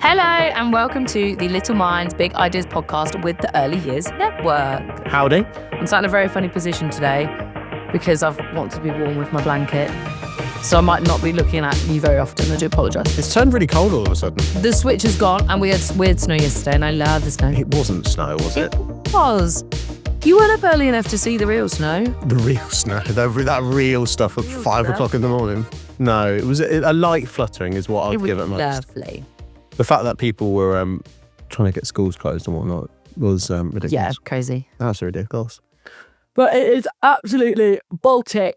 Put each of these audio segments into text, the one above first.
Hello and welcome to the Little Minds Big Ideas podcast with the Early Years Network. Howdy. I'm sat in a very funny position today because I've wanted to be warm with my blanket. So I might not be looking at you very often. I do apologise. It's turned really cold all of a sudden. The switch has gone and we had weird snow yesterday and I love the snow. It wasn't snow, was it? It was. You weren't up early enough to see the real snow. The real snow. That real stuff at 5 o'clock in the morning. No, it was a light fluttering is what I'd give it most. Lovely. The fact that people were trying to get schools closed and whatnot was ridiculous. Yeah, crazy. That's ridiculous. But it is absolutely Baltic.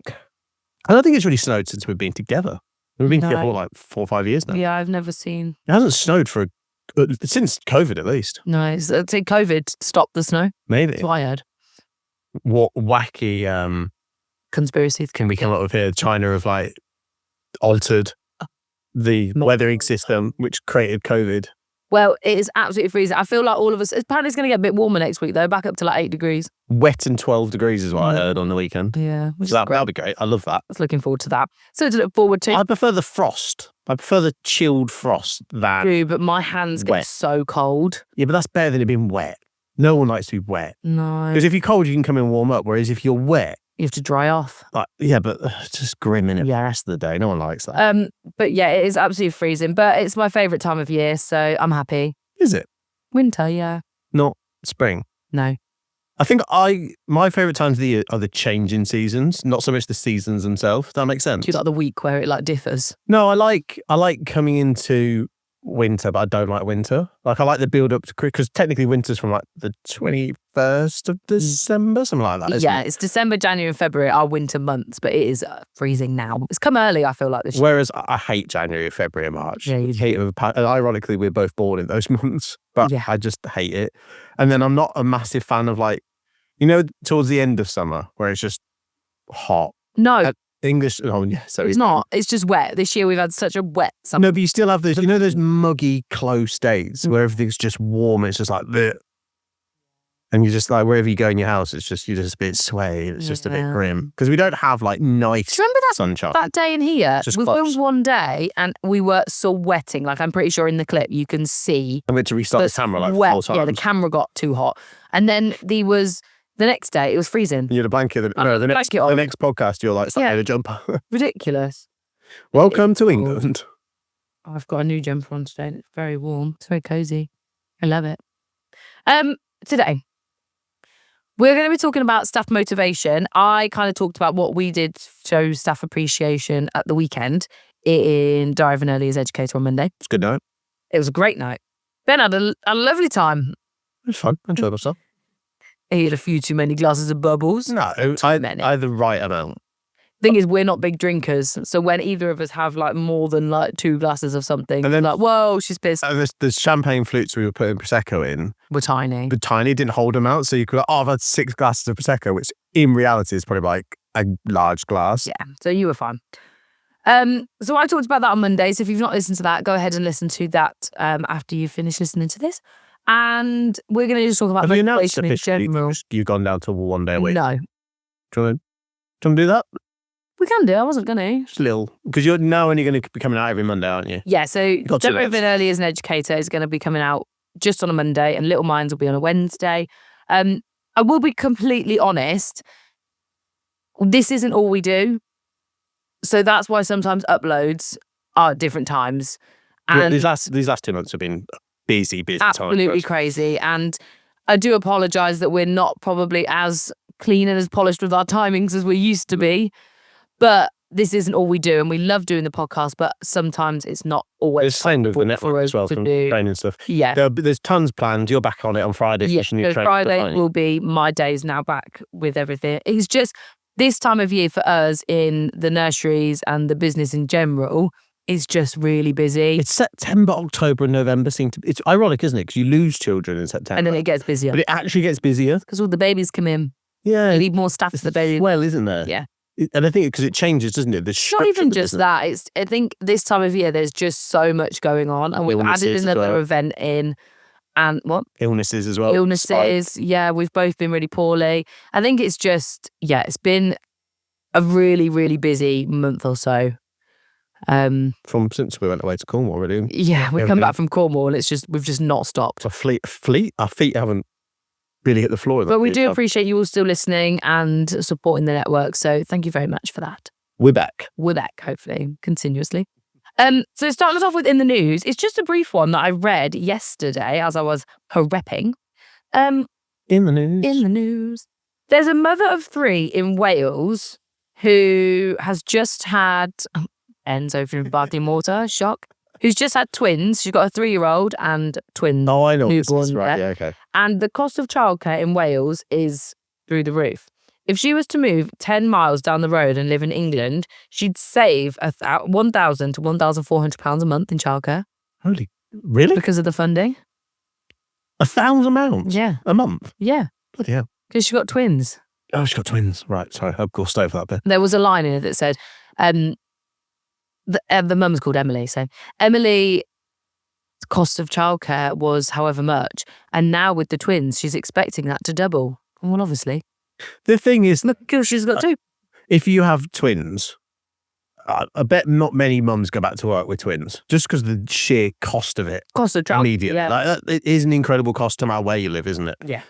I don't think it's really snowed since we've been together. We've been together for like 4 or 5 years now. Yeah, I've never seen. It hasn't snowed since COVID at least. No, I'd say COVID stopped the snow. Maybe. That's what I heard. What wacky Conspiracies can we come up with here? China have like altered the weathering system which created COVID. Well, it is absolutely freezing. I feel like all of us, apparently it's going to get a bit warmer next week though, back up to like 8 degrees. Wet and 12 degrees is what I heard on the weekend. Yeah. So that'll be great. I love that. I was looking forward to that. So to look forward to. I prefer the frost. I prefer the chilled frost than True, but my hands wet. get so cold. Yeah, but that's better than it being wet. No one likes to be wet. No. Because if you're cold, you can come in and warm up. Whereas if you're wet, You have to dry off. like, yeah, but it's just grim in it. Yeah, the rest of the day. No one likes that. But yeah, it is absolutely freezing. But it's my favourite time of year, so I'm happy. Is it? Winter, yeah. Not spring. No. I think my favourite times of the year are the changing seasons, not so much the seasons themselves. Does that make sense? Do you like the week where it like differs? No, I like coming into winter, but I don't like winter. Like I like the build up to because technically winter's from like the 21st of December, something like that. Isn't Yeah, it? it's December, January and February are winter months, but it is freezing now. It's come early, I feel like this year. Whereas I hate January, February, and March. Yeah, you do. Hate it. And ironically, we're both born in those months, but Yeah. I just hate it. And then I'm not a massive fan of like, towards the end of summer where it's just hot. No, English. Oh yeah, so it's not. It's just wet. This year we've had such a wet summer. No, but you still have those, those muggy, close days where everything's just warm. It's just like, bleh. And you're just like, wherever you go in your house, you're just a bit swayed. It's just a bit grim. Because we don't have like nice Do you remember sunshine. that day in here? Just We close. filmed one day and we were sweating. Like I'm pretty sure in the clip you can see I went to restart the camera like sweat. 4 times. Yeah, the camera got too hot. And then the next day it was freezing. You had a blanket. The next podcast, you're like, Yeah. in a jumper. Ridiculous. Welcome to England. I've got a new jumper on today and it's very warm. It's very cozy. I love it. Today, we're going to be talking about staff motivation. I kind of talked about what we did to show staff appreciation at the weekend in Diary of an Early Years Educator on Monday. It's a good night. It was a great night. Ben had a lovely time. It was fun. I enjoyed myself. He had a few too many glasses of bubbles. No, many. I had the right amount. Thing is, we're not big drinkers. So when either of us have like more than like 2 glasses of something, And then- like, whoa, she's pissed. And there's champagne flutes we were putting Prosecco in. We're tiny. But tiny, didn't hold them out. So you could I've had 6 glasses of Prosecco, which in reality is probably like a large glass. Yeah, so you were fine. So I talked about that on Monday. So if you've not listened to that, go ahead and listen to that after you finish listening to this. And we're going to just talk about Have you announced motivation in officially general. you've gone down to 1 day a week? No, Do you want to do that? we can do. I wasn't going to. Just a little. Because you're now only going to be coming out every Monday, aren't you? Yeah, so got 2 Diary of an Early Years an Educator is going to be coming out just on a Monday and Little Minds will be on a Wednesday. I will be completely honest. This isn't all we do. So that's why sometimes uploads are at different times. Well, And these last 2 months have been busy times. absolutely crazy. And I do apologise that we're not probably as clean and as polished with our timings as we used to be. But this isn't all we do. And we love doing the podcast, but sometimes it's not always It's the same with the possible network for us as well, to some do. training stuff. Yeah. There's tons planned. You're back on it on Friday. Yeah, finishing your so training Friday stuff, aren't you? will be my days now back with everything. It's just this time of year for us in the nurseries and the business in general is just really busy. It's September, October, and November seem to. It's ironic, isn't it? Because you lose children in September, And then it gets busier but it actually gets busier. because all the babies come in. Yeah, You need more staff for it's the babies. well, isn't there? Yeah. And I think because it changes, doesn't it? The Not structure even of the just business. that. It's I think this time of year there's just so much going on, and we've added Illnesses as another well. event in, and what Illnesses as well. illnesses? Yeah, we've both been really poorly. I think it's just it's been a really really busy month or so. Since we went away to Cornwall, really. Yeah, we come back from Cornwall and we've just not stopped. Our feet haven't really hit the floor. But we do appreciate you all still listening and supporting the network. So thank you very much for that. We're back. We're back, hopefully, continuously. So starting us off with in the news, it's just a brief one that I read yesterday as I was prepping. In the news. In the news. There's a mother of 3 in Wales who has just had ends over in Barkley Mortar, shock. Who's just had twins. She's got a 3-year-old and twin. Oh, I know. Newborn, right. Yeah, okay. And the cost of childcare in Wales is through the roof. If she was to move 10 miles down the road and live in England, she'd save £1,000 to £1,400 a month in childcare. Holy, really? Because of the funding. £1,000? Yeah. A month? Yeah. Bloody hell. Because she's got twins. Oh, she's got twins. Right, sorry, I've glossed over that bit. There was a line in it that said, the mum's called Emily, so Emily's cost of childcare was however much, and now with the twins, she's expecting that to double. Well, obviously. The thing is, because she's got 2. If you have twins, I bet not many mums go back to work with twins, just because the sheer cost of it. Cost of childcare. Immediately. Yeah. It is an incredible cost no matter where you live, isn't it? Yeah.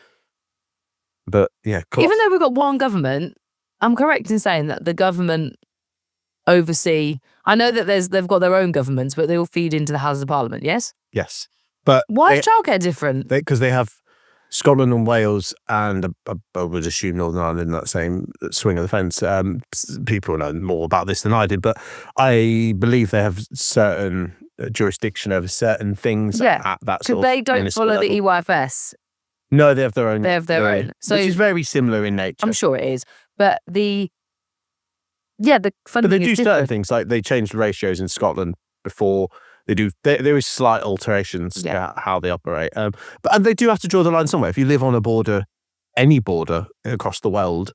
But yeah, cool. Even though we've got one government, I'm correct in saying that the government oversee. I know that they've got their own governments, but they all feed into the Houses of Parliament. Yes. Yes, but why is childcare different? Because they have Scotland and Wales, and I would assume Northern Ireland in that same swing of the fence. People know more about this than I did, but I believe they have certain jurisdiction over certain things. At that sort of they don't follow level. the EYFS. No, they have their own. They have their own. So which is very similar in nature. I'm sure it is. But the funding But they do is certain different. things, like they changed the ratios in Scotland before they do. There is slight alterations to how they operate. But they do have to draw the line somewhere. If you live on a border, any border across the world,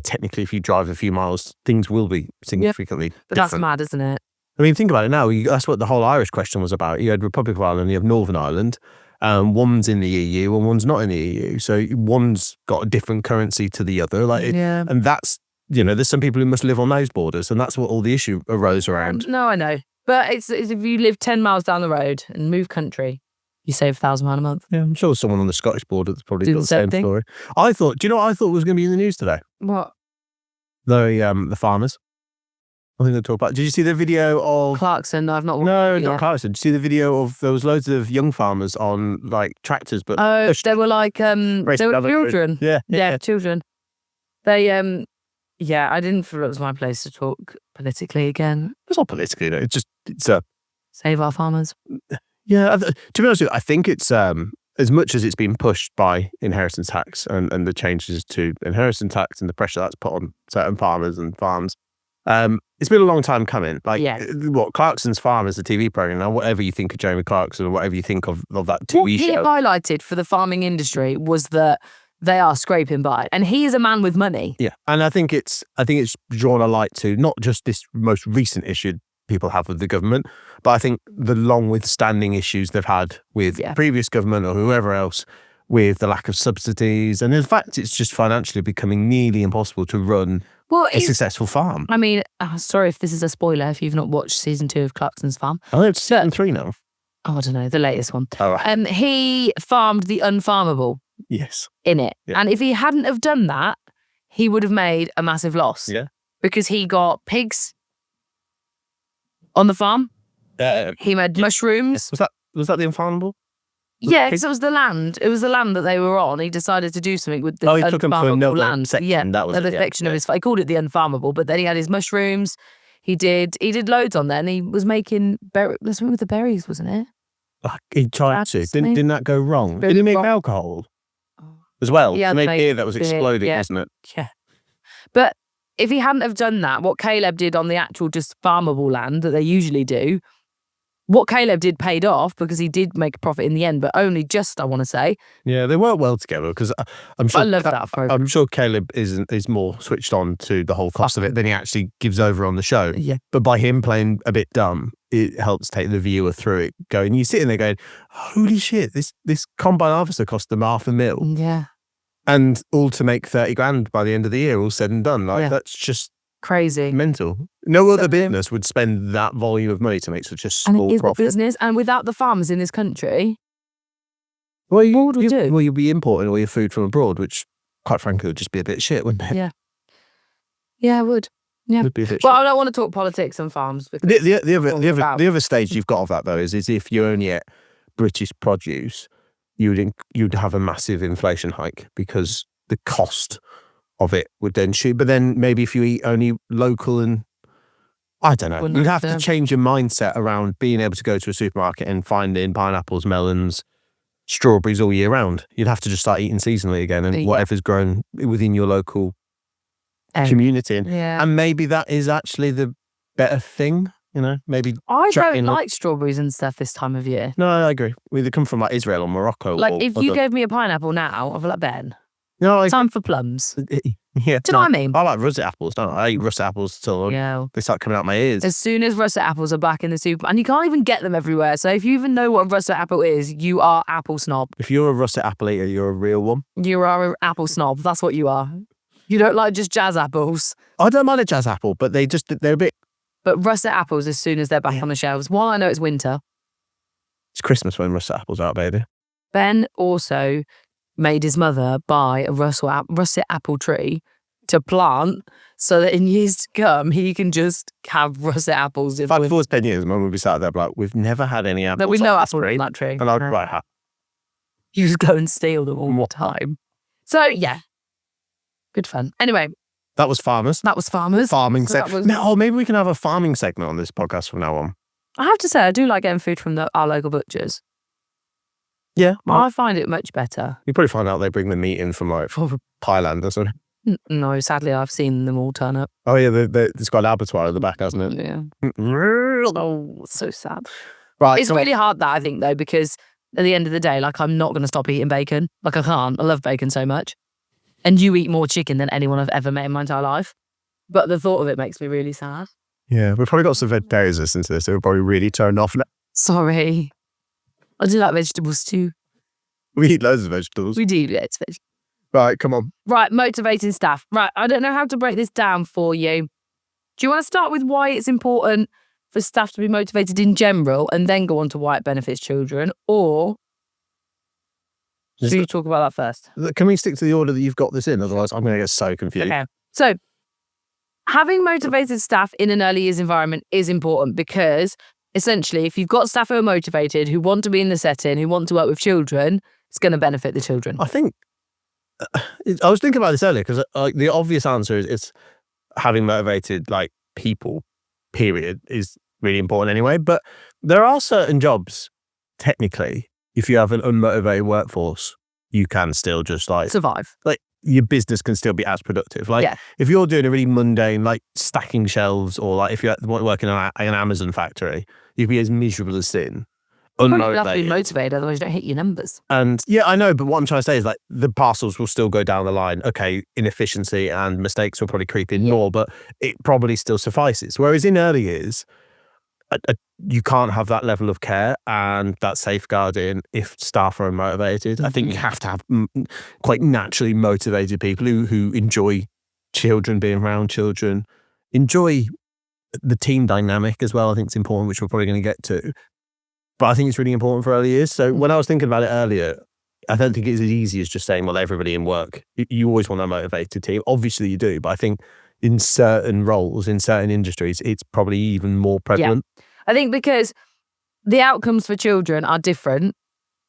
technically if you drive a few miles, things will be significantly But different. that's mad, isn't it? I mean, think about it now. That's what the whole Irish question was about. You had Republic of Ireland, you have Northern Ireland. One's in the EU and one's not in the EU. So one's got a different currency to the other. And that's, there's some people who must live on those borders, and that's what all the issue arose around. No, I know. But it's if you live 10 miles down the road and move country, you save £1,000 a month. Yeah, I'm sure there's someone on the Scottish border that's probably got the same thing. story. Do you know what I thought was going to be in the news today? What? The farmers. I think they talk about. Did you see the video of Clarkson? I've not. No, not Clarkson. Did you see the video of there was loads of young farmers on like tractors, but they were like they were children. Yeah, children. They I didn't feel it was my place to talk politically again. It's not politically, though. It's save our farmers. Yeah, to be honest with you, I think it's as much as it's been pushed by inheritance tax and the changes to inheritance tax and the pressure that's put on certain farmers and farms. It's been a long time coming. Clarkson's Farm is a TV program. Now, whatever you think of Jeremy Clarkson or whatever you think of that TV show. What he highlighted for the farming industry was that they are scraping by, and he is a man with money. Yeah, and I think it's drawn a light to not just this most recent issue people have with the government, but I think the long-withstanding issues they've had with previous government or whoever else, with the lack of subsidies, and in fact, it's just financially becoming nearly impossible to run a successful farm. I mean, sorry if this is a spoiler if you've not watched season 2 of Clarkson's Farm. Oh, it's season 3 now. Oh, I don't know, the latest one. Oh, right. He farmed the unfarmable. Yes. In it. Yeah. And if he hadn't have done that, he would have made a massive loss. Yeah. Because he got pigs on the farm. He made mushrooms. Was that the unfarmable? Yeah, because it was the land. It was the land that they were on. He decided to do something with the he took them for unfarmable land. Section. That was another section of his. He called it the unfarmable, but then he had his mushrooms. He did loads on there, and he was making something with the berries, wasn't it? He tried to. Didn't that go wrong? Did he make alcohol as well? Yeah, to make beer that was exploding, wasn't it? Yeah. But if he hadn't have done that, what Caleb did on the actual just farmable land that they usually do, what Caleb did paid off because he did make a profit in the end, but only just, I want to say. Yeah, they work well together because I'm sure. I love that program. I'm sure Caleb is more switched on to the whole cost of it than he actually gives over on the show. Yeah. But by him playing a bit dumb, it helps take the viewer through it. You're sitting there going, holy shit, this combine harvester cost them $500,000. Yeah. And all to make 30 grand by the end of the year, all said and done. That's just Crazy. Mental. No other business would spend that volume of money to make such a small And it is a profit. business. And without the farmers in this country, Well, what would we do? Well, you'll be importing all your food from abroad, which, quite frankly, would just be a bit shit, wouldn't it? Yeah. Yeah, it would. Yeah. Would be a bit Well, shit. I don't want to talk politics on farms. The other stage you've got of that, though, is if you only ate British produce, you'd have a massive inflation hike because the cost of it would then shoot. But then maybe if you eat only local and I don't know, you'd have to change your mindset around being able to go to a supermarket and finding pineapples, melons, strawberries all year round. You'd have to just start eating seasonally again and whatever's grown within your local community. And maybe that is actually the better thing, you know, maybe. I don't like strawberries and stuff this time of year. No, I agree. We either come from like Israel or Morocco. Like if you gave me a pineapple now, I'd be like, Ben, time for plums. Yeah. Do you know what I mean? I like russet apples, don't I? I eat russet apples till they start coming out my ears. As soon as russet apples are back in the super, and you can't even get them everywhere. So if you even know what a russet apple is, you are apple snob. If you're a russet apple eater, you're a real one. You are an apple snob. That's what you are. You don't like just jazz apples. I don't mind a jazz apple, but they're a bit. But russet apples, as soon as they're back on the shelves, while I know it's winter. It's Christmas when russet apples are out, baby. Ben also made his mother buy a russet apple tree to plant so that in years to come he can just have russet apples. If it was 10 years, Mum would be sat there like, we've never had any apples. We've no apples on that tree. And I'd be like, you just go and steal them all the time. So yeah, good fun. Anyway. That was farmers. Farming segment. Maybe we can have a farming segment on this podcast from now on. I have to say, I do like getting food from our local butchers. Yeah. I find it much better. You probably find out they bring the meat in from like Thailand or something. No, sadly, I've seen them all turn up. Oh yeah, it's got an abattoir at the back, hasn't it? Yeah. Oh, so sad. Right. It's really hard that, I think, though, because at the end of the day, like, I'm not going to stop eating bacon. Like, I can't. I love bacon so much. And you eat more chicken than anyone I've ever met in my entire life. But the thought of it makes me really sad. Yeah, we've probably got some vegetarians listening to this. They're probably really turned off now. Sorry. I do like vegetables too. We eat loads of vegetables. We do eat vegetables. Right, come on. Right, motivating staff. Right, I don't know how to break this down for you. Do you want to start with why it's important for staff to be motivated in general and then go on to why it benefits children? Or should you talk about that first? Can we stick to the order that you've got this in? Otherwise, I'm going to get so confused. Okay. So, having motivated staff in an early years environment is important because, essentially, if you've got staff who are motivated, who want to be in the setting, who want to work with children, it's going to benefit the children. I think, I was thinking about this earlier because the obvious answer is it's having motivated people, period, is really important anyway. But there are certain jobs, technically, if you have an unmotivated workforce, you can still just survive. Your business can still be as productive. If you're doing a really mundane, stacking shelves, or if you're working on an Amazon factory, you'd be as miserable as sin. Unmotivated. You have to be motivated, otherwise you don't hit your numbers. And yeah, I know, but what I'm trying to say is the parcels will still go down the line. Okay, inefficiency and mistakes will probably creep in more, but it probably still suffices. Whereas in early years, you can't have that level of care and that safeguarding if staff are unmotivated. I think you have to have quite naturally motivated people who enjoy children, being around children, enjoy the team dynamic as well. I think it's important, which we're probably going to get to. But I think it's really important for early years. So when I was thinking about it earlier, I don't think it's as easy as just saying, well, everybody in work. You always want a motivated team. Obviously you do, but I think in certain roles, in certain industries, it's probably even more prevalent. Yeah. I think because the outcomes for children are different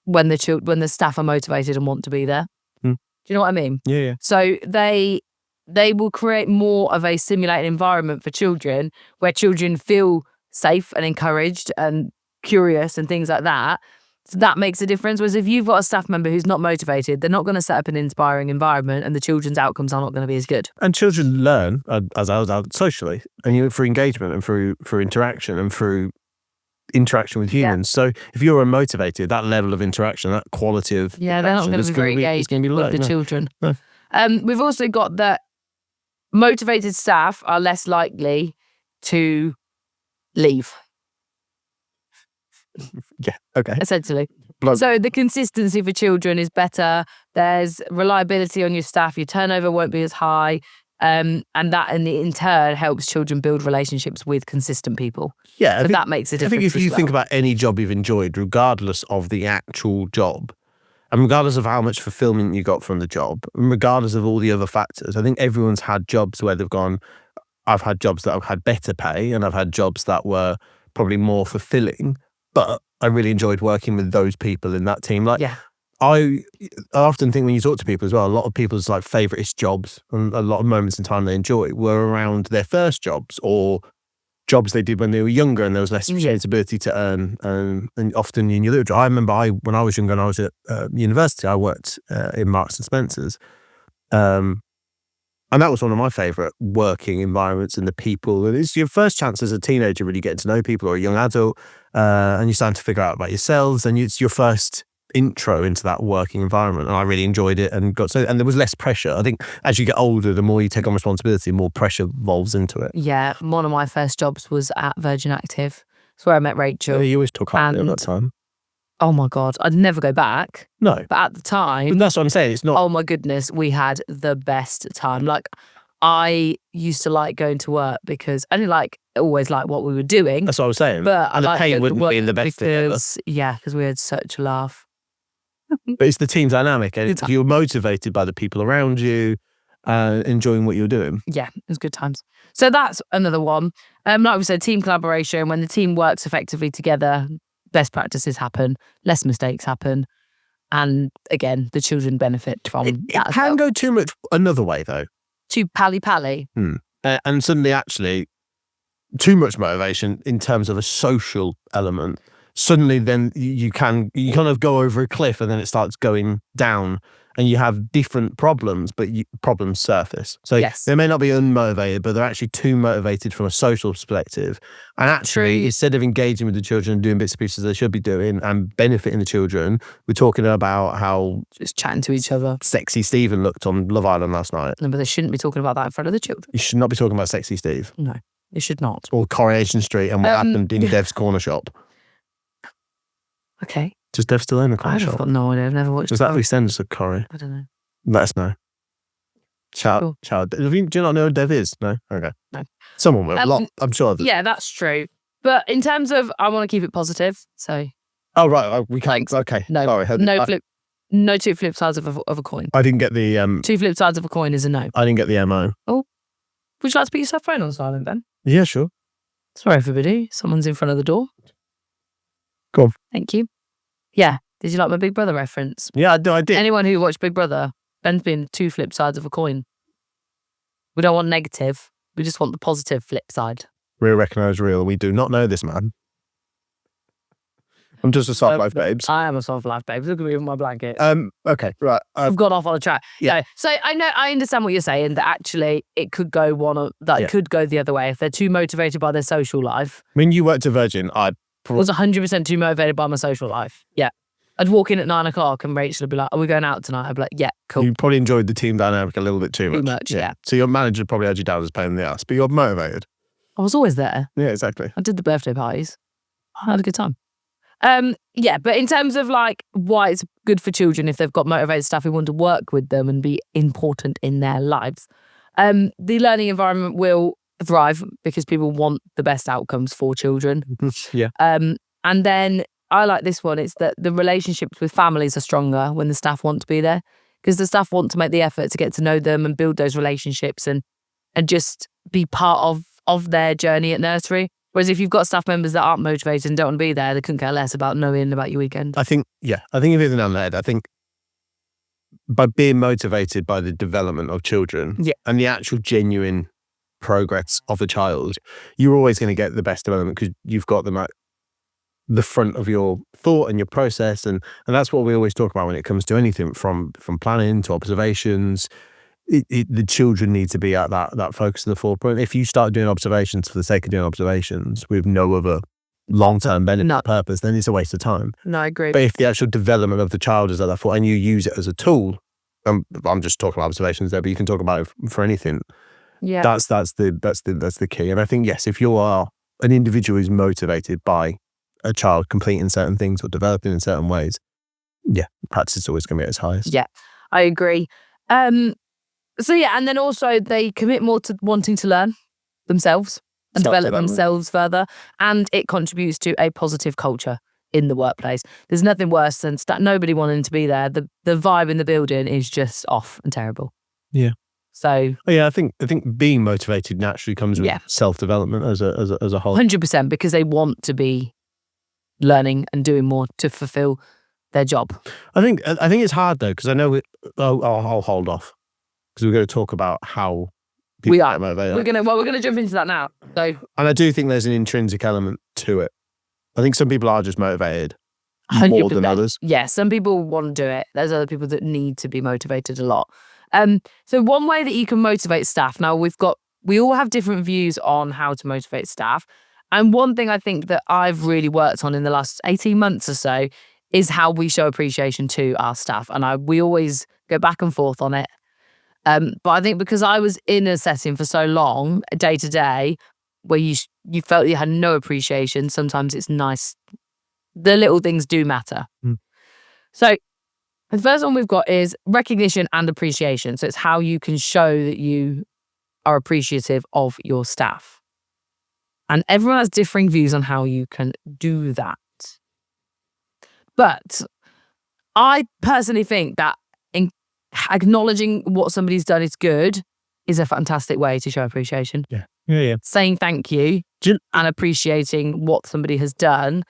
when the staff are motivated and want to be there. Do you know what I mean? Yeah. So they will create more of a simulated environment for children where children feel safe and encouraged and curious and things like that. So that makes a difference. Whereas if you've got a staff member who's not motivated, they're not going to set up an inspiring environment and the children's outcomes are not going to be as good. And children learn, as I was socially, and through engagement and through interaction and through interaction with humans. So if you're unmotivated, that level of interaction, that quality of they're not going to be very engaged with the children. No. We've also got that motivated staff are less likely to leave. Yeah, okay. Essentially. So the consistency for children is better. There's reliability on your staff. Your turnover won't be as high. And that in turn helps children build relationships with consistent people. Yeah, so that makes a difference. I think if you think about any job you've enjoyed, regardless of the actual job, and regardless of how much fulfillment you got from the job, and regardless of all the other factors, I think everyone's had jobs where they've gone, I've had jobs that have had better pay, and I've had jobs that were probably more fulfilling, but I really enjoyed working with those people in that team. Like, Yeah. I often think when you talk to people as well, a lot of people's like favouriteest jobs and a lot of moments in time they enjoy were around their first jobs or jobs they did when they were younger and there was less responsibility to earn. And often in your little, I remember when I was younger and I was at university, I worked in Marks and Spencer's. And that was one of my favourite working environments and the people. And it's your first chance as a teenager really getting to know people or a young adult, and you're starting to figure out about yourselves, and it's your first intro into that working environment. And I really enjoyed it and and there was less pressure. I think as you get older, the more you take on responsibility, the more pressure evolves into it. Yeah, one of my first jobs was at Virgin Active. That's where I met Rachel. Yeah, you always talk about it at that time. Oh my God, I'd never go back. No. But at the time... But that's what I'm saying, it's not... Oh my goodness, we had the best time. Like, I used to like going to work because I didn't always like what we were doing. That's what I was saying. But and the pay wouldn't be the best because, because we had such a laugh. But it's the team dynamic, and you're motivated by the people around you, enjoying what you're doing. Yeah, it was good times. So that's another one. Like we said, team collaboration. When the team works effectively together, best practices happen, less mistakes happen, and again, the children benefit from it can go too much another way though. Too pally. And suddenly, actually, too much motivation in terms of a social element. Suddenly, then you kind of go over a cliff, and then it starts going down, and you have different problems, but problems surface. So they may not be unmotivated, but they're actually too motivated from a social perspective. And actually, instead of engaging with the children and doing bits and pieces they should be doing and benefiting the children, we're talking about how just chatting to each other. Sexy Stephen looked on Love Island last night. No, but they shouldn't be talking about that in front of the children. You should not be talking about Sexy Steve. No, they should not. Or Coronation Street and what happened in Dev's corner shop. Okay. Does Dev still own a corner shop? I've got no idea. I've never watched. Does that EastEnders of Corrie? I don't know. Let us know. Child. Do you not know who Dev is? No? Okay. No. Someone will. I'm sure. Yeah, that's true. But in terms of, I want to keep it positive. So. Oh, right. We can't. Okay. No. Sorry. No two flip sides of a coin. I didn't get the... Two flip sides of a coin is a no. I didn't get the MO. Oh. Would you like to put your cell phone on silent then? Yeah, sure. Sorry, everybody. Someone's in front of the door. Go on. Thank you. Yeah. Did you like my Big Brother reference? Yeah, I did. Anyone who watched Big Brother, Ben's been two flip sides of a coin. We don't want negative. We just want the positive flip side. Real recognise real. We do not know this man. I'm just a soft life babes. I am a soft life babes. Look at me with my blanket. Okay, right. I've gone off on a track. Yeah. No, so I understand what you're saying, that actually it could go it could go the other way if they're too motivated by their social life. When you worked at Virgin, I was 100% too motivated by my social life. Yeah. I'd walk in at 9 o'clock and Rachel would be like, are we going out tonight? I'd be like, yeah, cool. You probably enjoyed the team dynamic a little bit too much. Too much, yeah. So your manager probably had you down as a pain in the ass, but you're motivated. I was always there. Yeah, exactly. I did the birthday parties. I had a good time. Yeah, but in terms of why it's good for children if they've got motivated staff who want to work with them and be important in their lives, the learning environment will thrive because people want the best outcomes for children. Yeah. And then I like this one. It's that the relationships with families are stronger when the staff want to be there, because the staff want to make the effort to get to know them and build those relationships and just be part of their journey at nursery. Whereas if you've got staff members that aren't motivated and don't want to be there, they couldn't care less about knowing about your weekend. I think you've hit it on the head. I think by being motivated by the development of children and the actual genuine progress of the child, you're always going to get the best development because you've got them at the front of your thought and your process. And that's what we always talk about when it comes to anything from planning to observations. The children need to be at that focus in the forefront. If you start doing observations for the sake of doing observations with no other long-term benefit purpose, then it's a waste of time. No, I agree. But if the actual development of the child is at that point and you use it as a tool, I'm just talking about observations there, but you can talk about it for anything. Yeah, that's the key. And I think yes, if you are an individual who's motivated by a child completing certain things or developing in certain ways, practice is always going to be at its highest. Yeah, I agree. So yeah, and then also they commit more to wanting to learn themselves and develop themselves further, and it contributes to a positive culture in the workplace. There's nothing worse than nobody wanting to be there. The vibe in the building is just off and terrible. Yeah. So yeah, I think being motivated naturally comes with self-development as a whole. 100%, because they want to be learning and doing more to fulfill their job. I think it's hard though, because I know I'll hold off because we're going to talk about how people get motivated. We're gonna jump into that now. So, and I do think there's an intrinsic element to it. I think some people are just motivated 100%. more than others. Yeah, some people want to do it. There's other people that need to be motivated a lot. So one way that you can motivate staff. Now we all have different views on how to motivate staff. And one thing I think that I've really worked on in the last 18 months or so is how we show appreciation to our staff. And we always go back and forth on it. But I think because I was in a setting for so long, day to day, where you felt you had no appreciation, sometimes it's nice. The little things do matter. So the first one we've got is recognition and appreciation. So it's how you can show that you are appreciative of your staff. And everyone has differing views on how you can do that. But I personally think that acknowledging what somebody's done is good is a fantastic way to show appreciation. Yeah. Saying thank you and appreciating what somebody has done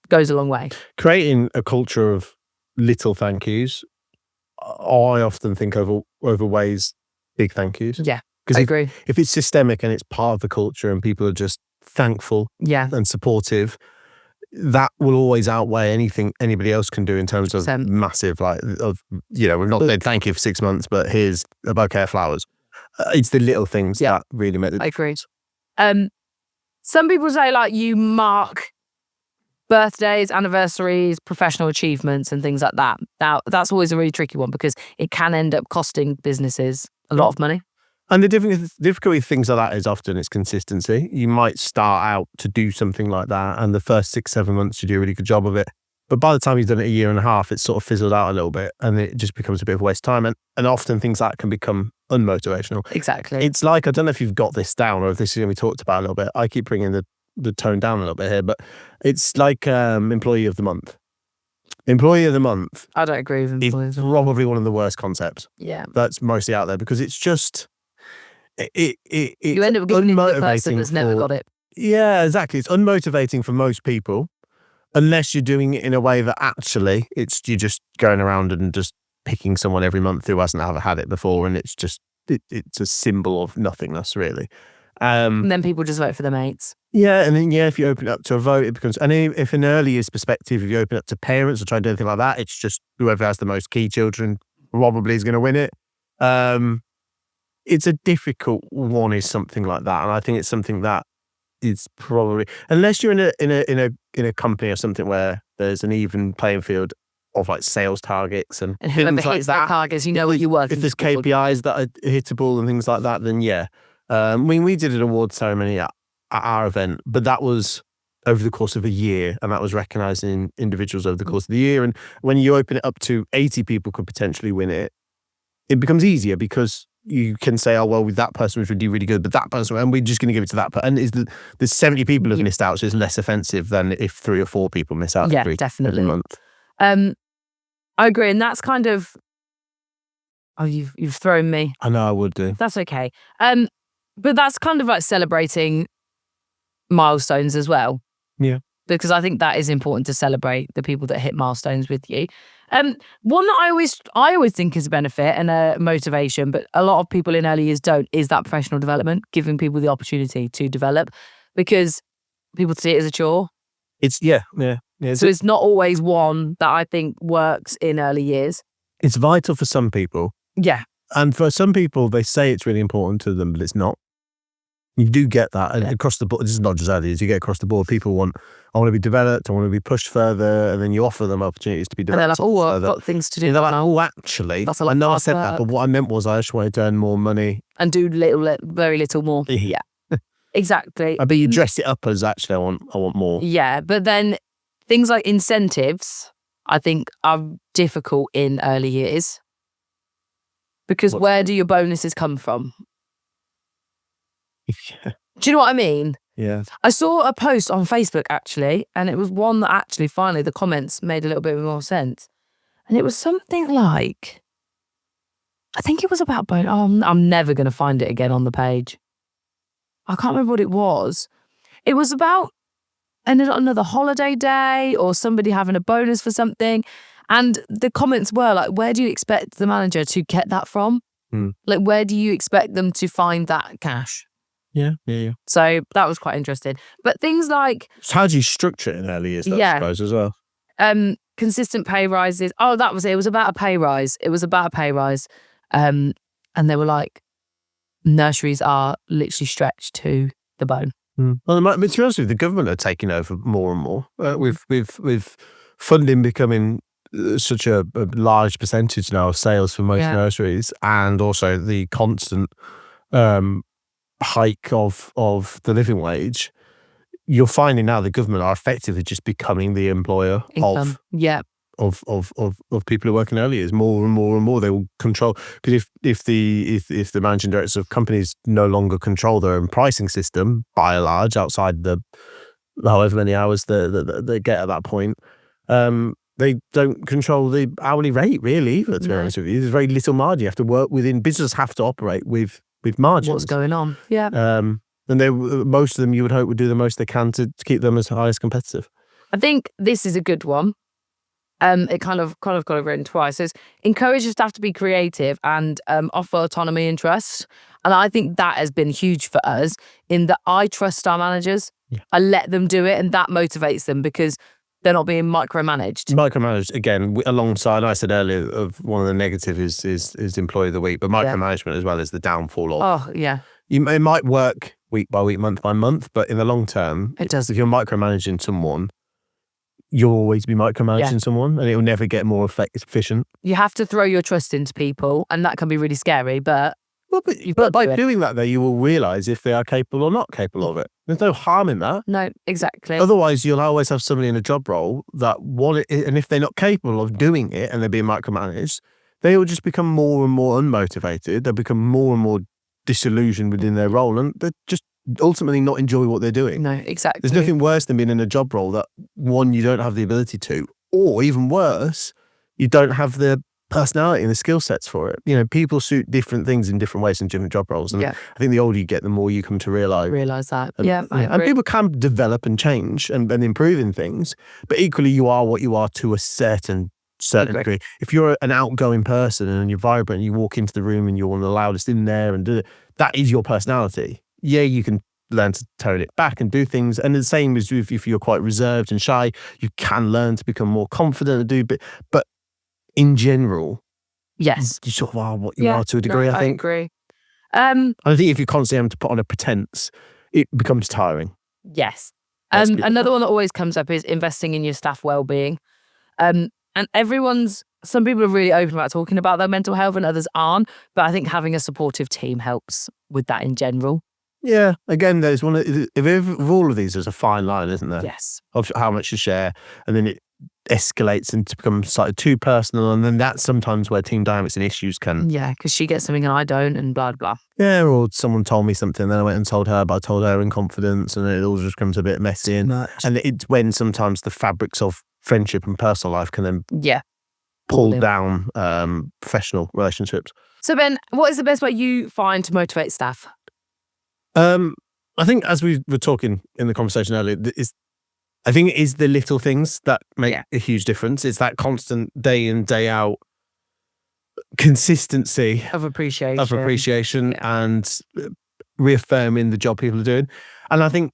goes a long way. Creating a culture of little thank yous, I often think overweighs big thank yous. Yeah, I agree. If it's systemic and it's part of the culture and people are just thankful and supportive, that will always outweigh anything anybody else can do in terms of massive, we've not said thank you for 6 months, but here's a bouquet of flowers. It's the little things that really make it. I agree. Some people say you mark birthdays, anniversaries, professional achievements and things like that. Now, that's always a really tricky one because it can end up costing businesses a lot of money. And the difficulty with things like that is often it's consistency. You might start out to do something like that and the first 6-7 months you do a really good job of it. But by the time you've done it a year and a half, it's sort of fizzled out a little bit and it just becomes a bit of a waste of time. And often things like that can become unmotivational. Exactly. It's I don't know if you've got this down or if this is going to be talked about a little bit. I keep bringing the tone down a little bit here, but it's like employee of the month. Employee of the month. I don't agree with employees. It's probably one of the worst concepts. Yeah. That's mostly out there because it's just you end up giving it to the person that's never got it. Yeah, exactly. It's unmotivating for most people unless you're doing it in a way that actually you're just going around and just picking someone every month who hasn't ever had it before, and it's just it's a symbol of nothingness, really. And then people just vote for their mates. Yeah, and then if you open it up to a vote, it becomes. And if an early years perspective, if you open it up to parents or try to do anything like that, it's just whoever has the most key children probably is going to win it. It's a difficult one, is something like that, and I think it's something that is probably, unless you're in a company or something where there's an even playing field of sales targets and things like that. Targets, you know what you work. If there's KPIs that are hittable and things like that, then yeah. We did an award ceremony at our event, but that was over the course of a year, and that was recognising individuals over the course of the year. And when you open it up to 80 people could potentially win it, it becomes easier because you can say, oh, well, that person was really, really good, but that person, and we're just going to give it to that person. And there's 70 people have missed out, so it's less offensive than if 3 or 4 people miss out every month. I agree, and that's kind of, you've thrown me. I know, I would do. That's okay. But that's kind of like celebrating milestones as well. Yeah. Because I think that is important to celebrate the people that hit milestones with you. One that I always think is a benefit and a motivation, but a lot of people in early years don't, is that professional development, giving people the opportunity to develop, because people see it as a chore. Yeah. So it's not always one that I think works in early years. It's vital for some people. Yeah. And for some people, they say it's really important to them, but it's not. You do get that. And across the board, this is not just early years, you get across the board, people want, I want to be developed, I want to be pushed further, and then you offer them opportunities to be developed. And they're like, oh, I've got things to do. And they're like, oh, actually, I know I said that, but what I meant was I just wanted to earn more money. And do very little more. Yeah. Exactly. But you dress it up as actually, I want more. Yeah, but then things like incentives, I think, are difficult in early years. Because where do your bonuses come from? Do you know what I mean? Yeah. I saw a post on Facebook actually, and it was one that actually finally the comments made a little bit more sense. And it was something like, I think it was about bonus. Oh, I'm never going to find it again on the page. I can't remember what it was. It was about another holiday day or somebody having a bonus for something. And the comments were like, where do you expect the manager to get that from? Like, where do you expect them to find that cash? Yeah. So that was quite interesting. But things like... So how do you structure it in early years, I suppose, as well? Consistent pay rises. Oh, that was it. It was about a pay rise. And they were like, nurseries are literally stretched to the bone. Well, to be honest with you, the government are taking over more and more. With funding becoming such a large percentage now of sales for most nurseries, and also the constant hike of the living wage, you're finding now the government are effectively just becoming the employer of people who work in early years. More and more they will control, because if the managing directors of companies no longer control their own pricing system by and large, outside the however many hours they get at that point, they don't control the hourly rate really either, to be honest with you. There's very little margin. You have to work within, businesses have to operate with margins. What's going on? And most of them, you would hope, would do the most they can to keep them as high as competitive. I think this is a good one. It kind of got it written twice. It says, encourage your staff to be creative and offer autonomy and trust. And I think that has been huge for us, in that I trust our managers. I let them do it, and that motivates them because they're not being micromanaged. Micromanaged, again, alongside, I said earlier, of one of the negatives is employee of the week, but micromanagement as well is the downfall of. Oh, yeah. It might work week by week, month by month, but in the long term, it does. If you're micromanaging someone, you'll always be micromanaging someone, and it will never get more efficient. You have to throw your trust into people, and that can be really scary, but... But by doing that, though, you will realise if they are capable or not capable of it. There's no harm in that. No, exactly. Otherwise, you'll always have somebody in a job role that want it, and if they're not capable of doing it and they're being micromanaged, they will just become more and more unmotivated. They'll become more and more disillusioned within their role, and they just ultimately not enjoy what they're doing. No, exactly. There's nothing worse than being in a job role that, one, you don't have the ability to, or even worse, you don't have the personality and the skill sets for it. You know, people suit different things in different ways in different job roles. And I think the older you get, the more you come to realise that. And people can develop and change and improve in things, but equally you are what you are to a certain degree. If you're an outgoing person and you're vibrant, you walk into the room and you're one of the loudest in there, and that is your personality. Yeah, you can learn to tone it back and do things. And the same as if you're quite reserved and shy, you can learn to become more confident and do, but in general, yes, you sort of are what you are to a degree, I think. I agree. I think if you're constantly having to put on a pretense, it becomes tiring. Yes. Another one that always comes up is investing in your staff well-being. And some people are really open about talking about their mental health and others aren't, but I think having a supportive team helps with that in general. Yeah, again, there's one of all of these, there's a fine line, isn't there? Yes. Of how much you share, and then it escalates into become slightly too personal, and then that's sometimes where team dynamics and issues can. Yeah, because she gets something and I don't, and blah blah. Yeah, or someone told me something, then I went and told her, but I told her in confidence, and it all just becomes a bit messy. And it's when sometimes the fabrics of friendship and personal life can then pull down professional relationships. So Ben, what is the best way you find to motivate staff? I think, as we were talking in the conversation earlier, I think it is the little things that make a huge difference. It's that constant day in, day out consistency of appreciation and reaffirming the job people are doing. And I think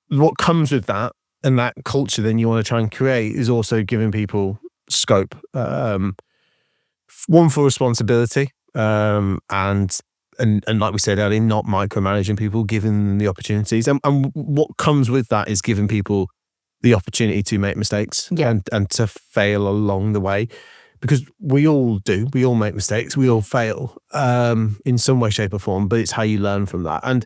what comes with that and that culture then you want to try and create is also giving people scope. One, for responsibility, and like we said earlier, not micromanaging people, giving them the opportunities. And what comes with that is giving people the opportunity to make mistakes and to fail along the way. Because we all do. We all make mistakes. We all fail in some way, shape or form, but it's how you learn from that. And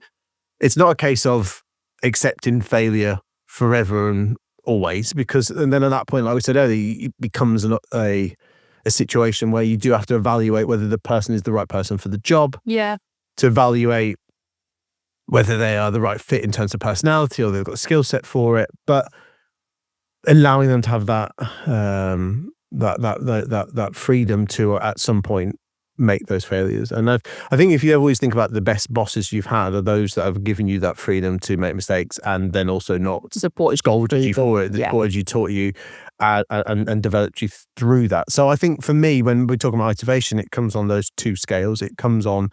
it's not a case of accepting failure forever and always, and then at that point, like we said earlier, it becomes a a situation where you do have to evaluate whether the person is the right person for the job. Yeah. To evaluate whether they are the right fit in terms of personality or they've got a skill set for it, but allowing them to have that that freedom to at some point make those failures. And I think if you always think about the best bosses you've had are those that have given you that freedom to make mistakes and then also not scolded you for it, supported you, taught you, and developed you through that. So I think for me, when we're talking about motivation, it comes on those two scales. It comes on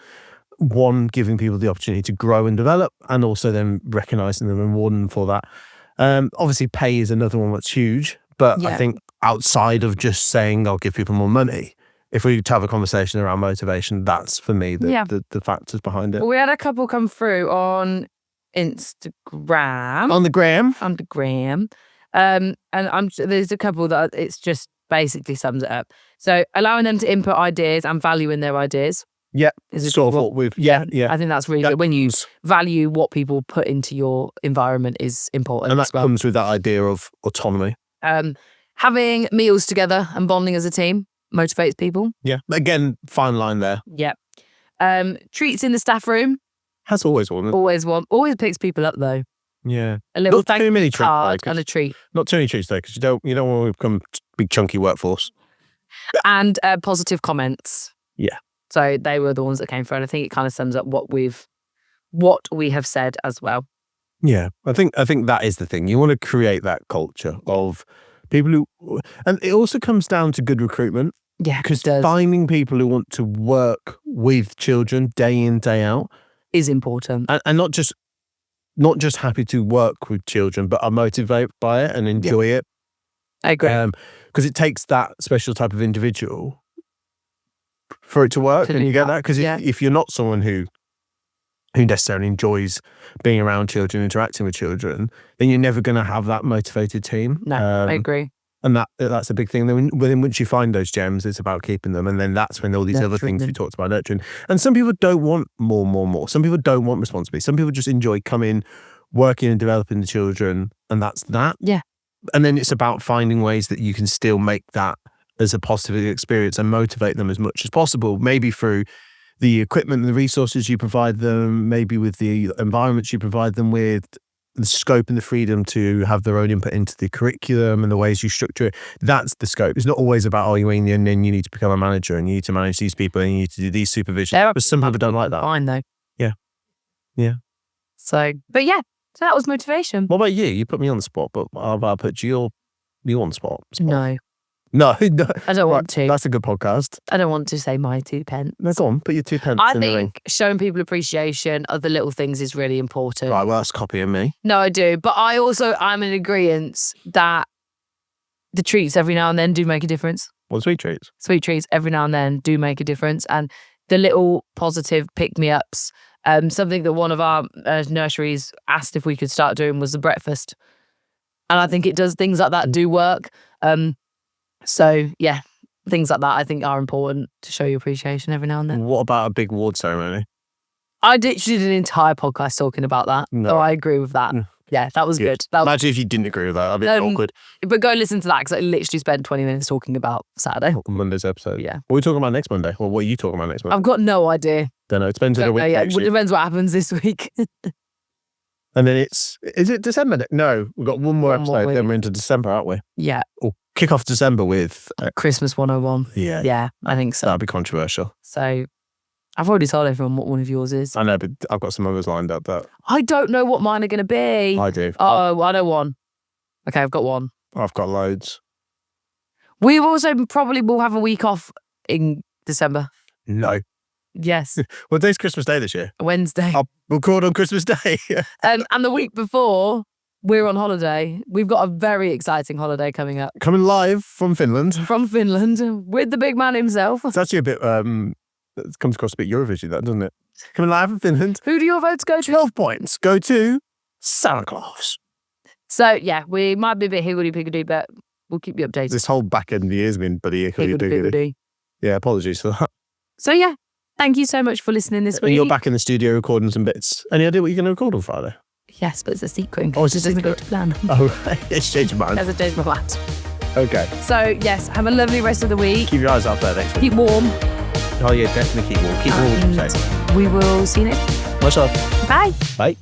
one, giving people the opportunity to grow and develop, and also then recognizing them and rewarding them for that. Obviously pay is another one that's huge, but I think outside of just saying I'll give people more money, if we have a conversation around motivation, that's for me the factors behind it. Well, we had a couple come through on Instagram. On the gram. And there's a couple that it's just basically sums it up. So allowing them to input ideas and valuing their ideas. Yeah, sort of what we've. Yeah. I think that's really good. When you value what people put into your environment is important. And that comes with that idea of autonomy. Having meals together and bonding as a team motivates people. Yeah. Again, fine line there. Yeah. Treats in the staff room. Has always one. Always picks people up though. Yeah. A little not too many card and a treat. Not too many treats though, because you don't want to become big chunky workforce. And positive comments. Yeah. So they were the ones that came through, and I think it kind of sums up what we have said as well. Yeah, I think that is the thing. You want to create that culture of people who, and it also comes down to good recruitment. Yeah, because finding people who want to work with children day in, day out is important, and not just happy to work with children, but are motivated by it and enjoy it. I agree, because it takes that special type of individual for it to work, and you get that because if you're not someone who necessarily enjoys being around children, interacting with children, then you're never going to have that motivated team. No, I agree. And that's a big thing. Then once you find those gems, it's about keeping them. And then that's when all these other things we talked about nurturing. And some people don't want more. Some people don't want responsibility. Some people just enjoy coming, working and developing the children. And that's that. Yeah. And then it's about finding ways that you can still make that as a positive experience and motivate them as much as possible. Maybe through the equipment and the resources you provide them, maybe with the environments you provide them with, the scope and the freedom to have their own input into the curriculum and the ways you structure it. That's the scope. It's not always about, you and then you need to become a manager and you need to manage these people and you need to do these supervisions. But some people don't like that. Fine though. Yeah. Yeah. So that was motivation. What about you? You put me on the spot, but I'll put you on the spot. No. I don't want to. That's a good podcast. I don't want to say my 2 pence. No, go on. Put your 2 pence in the ring. I think showing people appreciation of the little things is really important. Right, well, that's copying me. No, I do. But I'm in agreement that the treats every now and then do make a difference. What, sweet treats? Sweet treats every now and then do make a difference. And the little positive pick-me-ups, something that one of our nurseries asked if we could start doing was the breakfast. And I think it does, things like that do work. So, yeah, things like that I think are important to show your appreciation every now and then. What about a big award ceremony? I did an entire podcast talking about that. No. So I agree with that. Yeah, that was good. Imagine if you didn't agree with that. That'd be awkward. But go listen to that because I literally spent 20 minutes talking about Saturday. Monday's episode. Yeah. What are we talking about next Monday? Well, what are you talking about next Monday? I've got no idea. Don't know. It depends on the week. It depends what happens this week. And then is it December? No, we've got one more episode. Then we're into December, aren't we? Yeah. Or kick off December with Christmas 101. Yeah. Yeah, I think so. That'd be controversial. So I've already told everyone what one of yours is. I know, but I've got some others lined up that I don't know what mine are going to be. I do. Oh, I know one. Okay, I've got one. I've got loads. We also probably will have a week off in December. No. Yes. What day's Christmas Day this year? Wednesday. I'll record on Christmas Day. And the week before, we're on holiday. We've got a very exciting holiday coming up. Coming live from Finland. From Finland, with the big man himself. It's actually a bit, it comes across a bit Eurovision, that, doesn't it? Coming live from Finland. Who do your votes go to? 12 points go to Santa Claus. So, yeah, we might be a bit higgledy-piggledy, but we'll keep you updated. This whole back end of the year has been bloody higgledy-piggledy. Yeah, apologies for that. So, yeah. Thank you so much for listening this week. And you're back in the studio recording some bits. Any idea what you're going to record on Friday? Yes, but it's a secret. Oh, it's a secret. Doesn't go to plan. Oh, right. It's changed my mind. There's a change my mind. Okay. So yes, have a lovely rest of the week. Keep your eyes up there next week. Keep warm. Oh yeah, definitely keep warm. Keep warm. And we will see you next week. Much love. Bye. Bye.